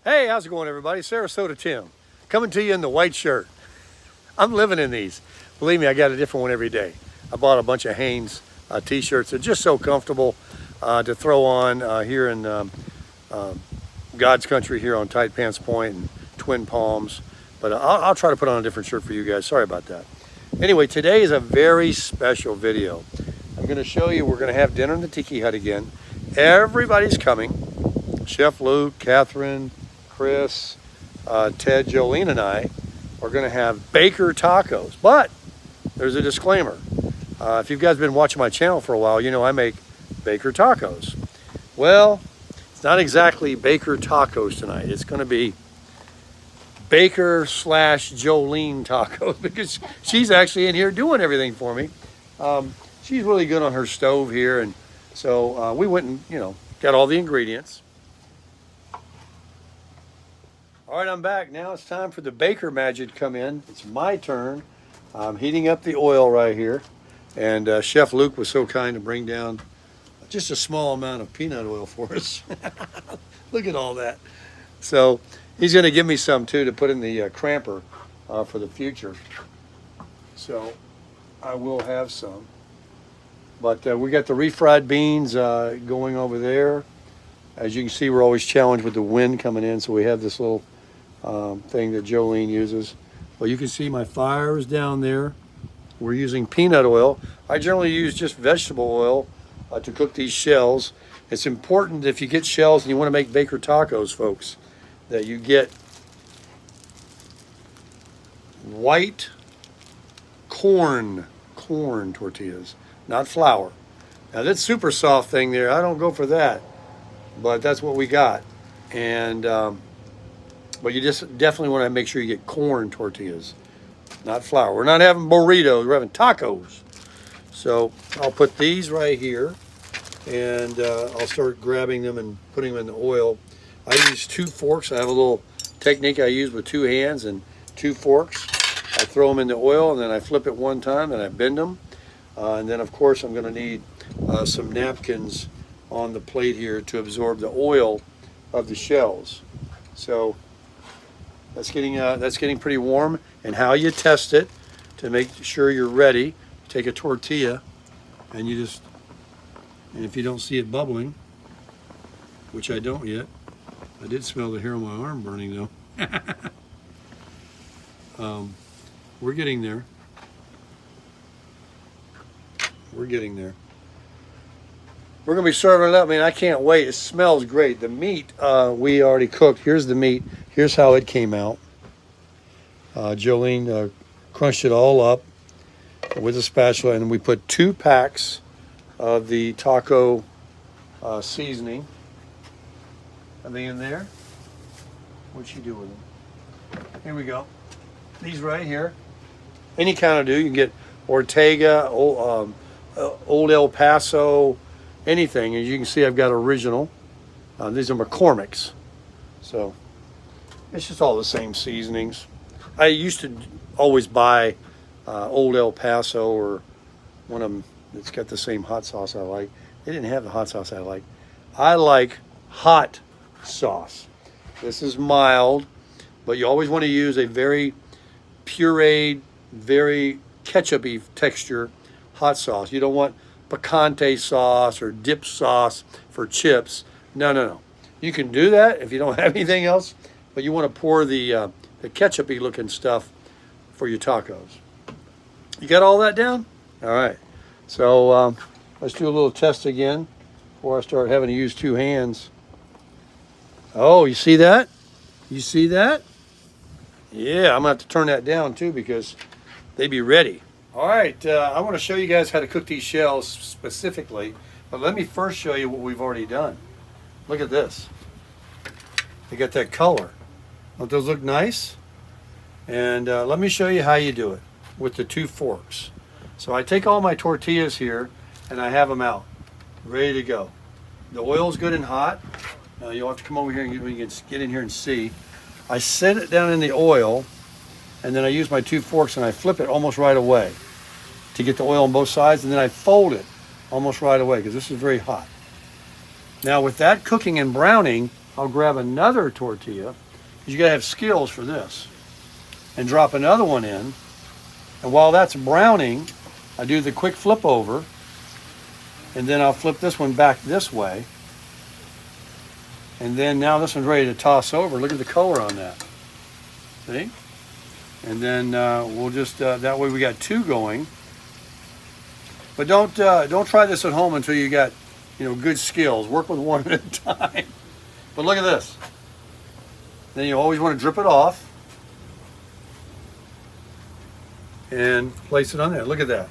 Hey, how's it going, everybody? Sarasota Tim, coming to you in the white shirt. I'm living in these. Believe me, I got a different one every day. I bought a bunch of Hanes t-shirts. They're just so comfortable to throw on here in God's country here on Tight Pants Point and Twin Palms. But I'll try to put on a different shirt for you guys. Sorry about that. Anyway, today is a very special video. I'm going to show you, we're going to have dinner in the Tiki Hut again. Everybody's coming. Chef Luke, Catherine, Chris, Ted, Jolene, and I are going to have Baker tacos. But there's a disclaimer. If you guys have been watching my channel for a while, you know I make Baker tacos. Well, it's not exactly Baker tacos tonight. It's going to be Baker / Jolene tacos because she's actually in here doing everything for me. She's really good on her stove here, and so we went and got all the ingredients. All right, I'm back. Now it's time for the Baker magic to come in. It's my turn. I'm heating up the oil right here, and Chef Luke was so kind to bring down just a small amount of peanut oil for us. Look at all that. So he's going to give me some too to put in the cramper for the future. So I will have some. But we got the refried beans going over there. As you can see, we're always challenged with the wind coming in, so we have this little thing that Jolene uses. Well, you can see my fire is down there. We're using peanut oil. I generally use just vegetable oil to cook these shells. It's important if you get shells and you want to make Baker tacos, folks, that you get white corn tortillas, not flour. Now that super soft thing there, I don't go for that, but that's what we got. And but you just definitely want to make sure you get corn tortillas, not flour. We're not having burritos, we're having tacos. So I'll put these right here, and I'll start grabbing them and putting them in the oil. I use 2 forks. I have a little technique I use with 2 hands and 2 forks. I throw them in the oil, and then I flip it one time, and I bend them. And then, of course, I'm going to need some napkins on the plate here to absorb the oil of the shells. So that's getting pretty warm. And how you test it to make sure you're ready, you take a tortilla and and if you don't see it bubbling, which I don't yet, I did smell the hair on my arm burning though. We're getting there. We're getting there. We're going to be serving it up. I mean, I can't wait. It smells great. The meat we already cooked. Here's the meat. Here's how it came out. Jolene crunched it all up with a spatula, and we put 2 packs of the taco seasoning. Are they in there? What'd she do with them? Here we go. These right here. Any kind of do. You can get Ortega, Old El Paso, anything. As you can see, I've got original. These are McCormick's. So it's just all the same seasonings. I used to always buy Old El Paso or one of them that's got the same hot sauce I like. They didn't have the hot sauce I like. I like hot sauce. This is mild, but you always want to use a very pureed, very ketchup-y texture hot sauce. You don't want picante sauce or dip sauce for chips. No. You can do that if you don't have anything else, but you want to pour the ketchup-y looking stuff for your tacos. You got all that down? All right. So let's do a little test again before I start having to use 2 hands. Oh, you see that? You see that? Yeah, I'm going to have to turn that down too because they be ready. All right, I want to show you guys how to cook these shells specifically, but let me first show you what we've already done. Look at this. They got that color. Don't those look nice? And let me show you how you do it with the 2 forks. So I take all my tortillas here and I have them out, ready to go. The oil's good and hot. Now you'll have to come over here and you can get in here and see. I set it down in the oil, and then I use my 2 forks and I flip it almost right away to get the oil on both sides, and then I fold it almost right away because this is very hot. Now with that cooking and browning, I'll grab another tortilla. You gotta have skills for this. And drop another one in. And while that's browning, I do the quick flip over. And then I'll flip this one back this way. And then now this one's ready to toss over. Look at the color on that. See? And then we'll just, that way we got two going. But don't try this at home until you got, good skills. Work with one at a time. But look at this. Then you always want to drip it off. And place it on there. Look at that.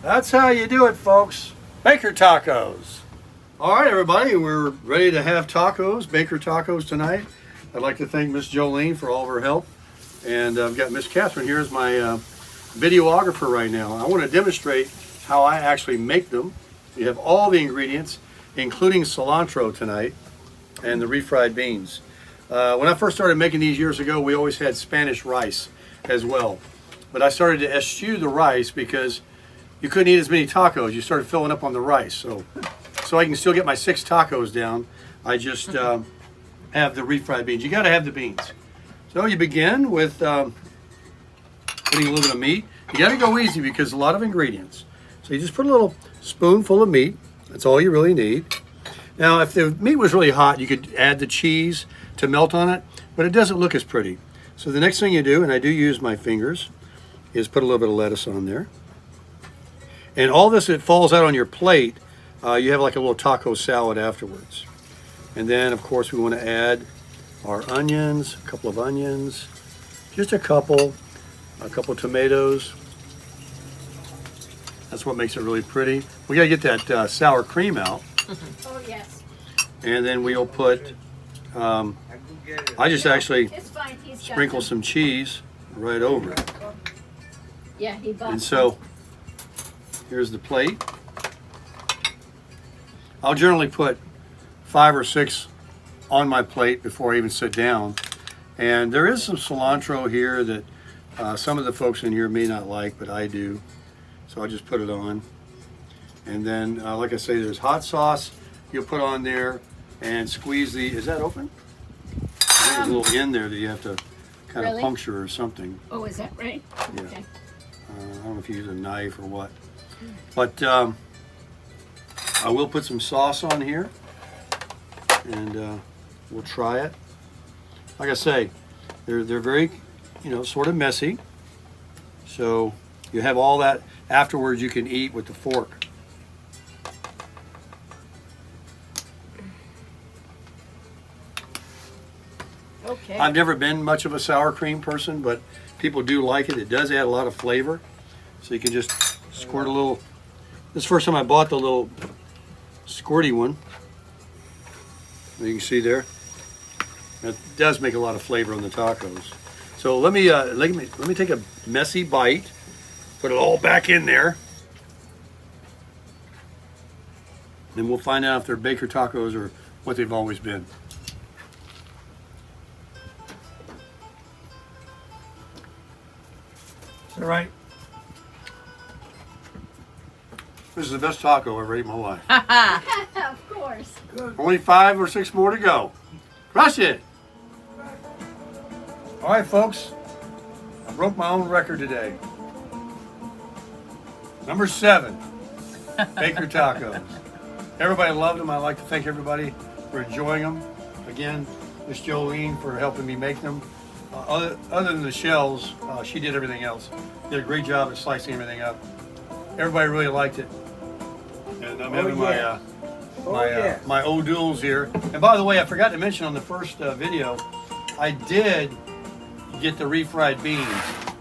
That's how you do it, folks. Baker tacos. All right, everybody, we're ready to have tacos, Baker tacos tonight. I'd like to thank Miss Jolene for all of her help. And I've got Miss Catherine here as my videographer right now. I want to demonstrate how I actually make them. You have all the ingredients, including cilantro tonight and the refried beans. When I first started making these years ago, we always had Spanish rice as well. But I started to eschew the rice because you couldn't eat as many tacos. You started filling up on the rice. So I can still get my 6 tacos down, I just have the refried beans. You got to have the beans. So you begin with putting a little bit of meat. You got to go easy because a lot of ingredients. So you just put a little spoonful of meat. That's all you really need. Now, if the meat was really hot, you could add the cheese to melt on it, but it doesn't look as pretty. So the next thing you do, and I do use my fingers, is put a little bit of lettuce on there. And all this, it falls out on your plate. You have like a little taco salad afterwards. And then, of course, we want to add our onions, a couple of onions, just a couple tomatoes. That's what makes it really pretty. We got to get that sour cream out. Oh, yes. And then we'll put, I just actually sprinkle some cheese right over it. Yeah, he bought. And so, here's the plate. I'll generally put 5 or 6 on my plate before I even sit down. And there is some cilantro here that some of the folks in here may not like, but I do. So I just put it on. And then, like I say, there's hot sauce you'll put on there and squeeze the, is that open? There's a little end there that you have to kind of puncture or something. Oh, is that right? Yeah. Okay. I don't know if you use a knife or what. But I will put some sauce on here. And we'll try it. Like I say, they're very, sort of messy. So you have all that afterwards you can eat with the fork. Okay. I've never been much of a sour cream person, but people do like it. It does add a lot of flavor. So you can just squirt a little. This is the first time I bought the little squirty one. You can see there. It does make a lot of flavor on the tacos. So let me take a messy bite. Put it all back in there. Then we'll find out if they're Baker tacos or what they've always been. All right. This is the best taco I've ever ate in my life. Of course. Only 5 or 6 more to go. Crush it. All right, folks. I broke my own record today. Number 7, Baker tacos. Everybody loved them. I'd like to thank everybody for enjoying them. Again, Miss Jolene for helping me make them. Other than the shells, she did everything else. Did a great job at slicing everything up. Everybody really liked it. And I'm having my O'Douls here. And by the way, I forgot to mention on the first video, I did get the refried beans,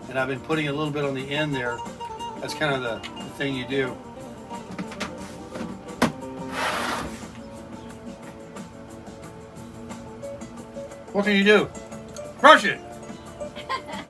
and I've been putting a little bit on the end there. That's kind of the thing you do. What can you do? Crush it!